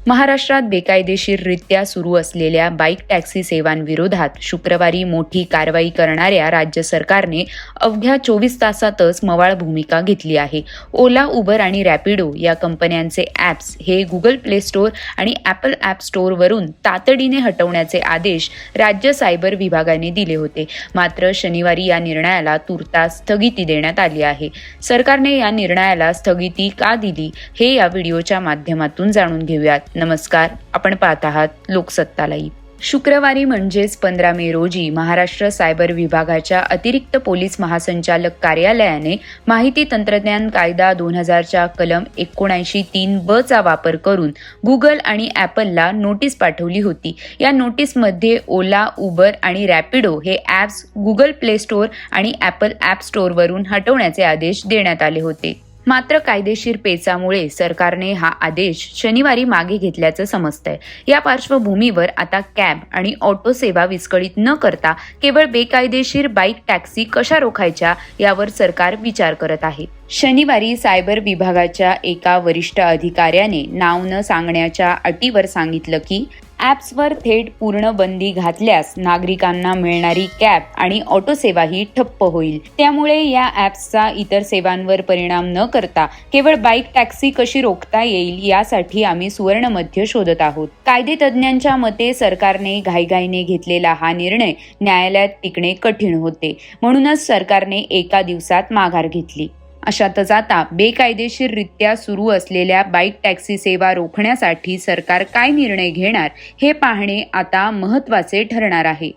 महाराष्ट्रात बेकायदेशीररित्या सुरू असलेल्या बाईक टॅक्सी सेवांविरोधात शुक्रवारी मोठी कारवाई करणाऱ्या राज्य सरकारने अवघ्या 24 तासातच मवाळ भूमिका घेतली आहे. ओला, उबर आणि रॅपिडो या कंपन्यांचे ॲप्स हे गुगल प्ले स्टोअर आणि ॲपल ॲप स्टोअरवरून तातडीने हटवण्याचे आदेश राज्य सायबर विभागाने दिले होते. मात्र शनिवारी या निर्णयाला तुर्तास स्थगिती देण्यात आली आहे. सरकारने या निर्णयाला स्थगिती का दिली हे या व्हिडिओच्या माध्यमातून जाणून घेऊयात. नमस्कार, आपण पाहत आहात लोकसत्ता लाईव्ह. शुक्रवारी म्हणजेच 15 मे रोजी महाराष्ट्र सायबर विभागाच्या अतिरिक्त पोलीस महासंचालक कार्यालयाने माहिती तंत्रज्ञान कायदा 2000च्या कलम 79(3)(ब) चा वापर करून गुगल आणि ॲपलला नोटीस पाठवली होती. या नोटीसमध्ये ओला, उबर आणि रॅपिडो हे ॲप्स गुगल प्ले स्टोअर आणि ॲपल ॲप स्टोअरवरून हटवण्याचे आदेश देण्यात आले होते. मात्र कायदेशीर पेचामुळे सरकारने हा आदेश शनिवारी मागे घेतल्याचं समजतंय. या पार्श्वभूमीवर आता कॅब आणि ऑटो सेवा विस्कळीत न करता केवळ बेकायदेशीर बाईक टॅक्सी कशा रोखायच्या यावर सरकार विचार करत आहे. शनिवारी सायबर विभागाच्या एका वरिष्ठ अधिकाऱ्याने नाव न सांगण्याच्या अटीवर सांगितलं की ॲप्सवर थेट पूर्ण बंदी घातल्यास नागरिकांना मिळणारी कॅब आणि ऑटो सेवाही ठप्प होईल. त्यामुळे या ॲप्सचा इतर सेवांवर परिणाम न करता केवळ बाईक टॅक्सी कशी रोखता येईल यासाठी आम्ही सुवर्णमध्य शोधत आहोत. कायदेतज्ञांच्या मते सरकारने घाईघाईने घेतलेला हा निर्णय न्यायालयात टिकणे कठीण होते. म्हणूनच सरकारने एका दिवसात माघार घेतली. अशातच आता बेकायदेशीररित्या सुरू असलेल्या बाईक टॅक्सी सेवा रोखण्यासाठी सरकार काय निर्णय घेणार हे पाहणे आता महत्त्वाचे ठरणार आहे.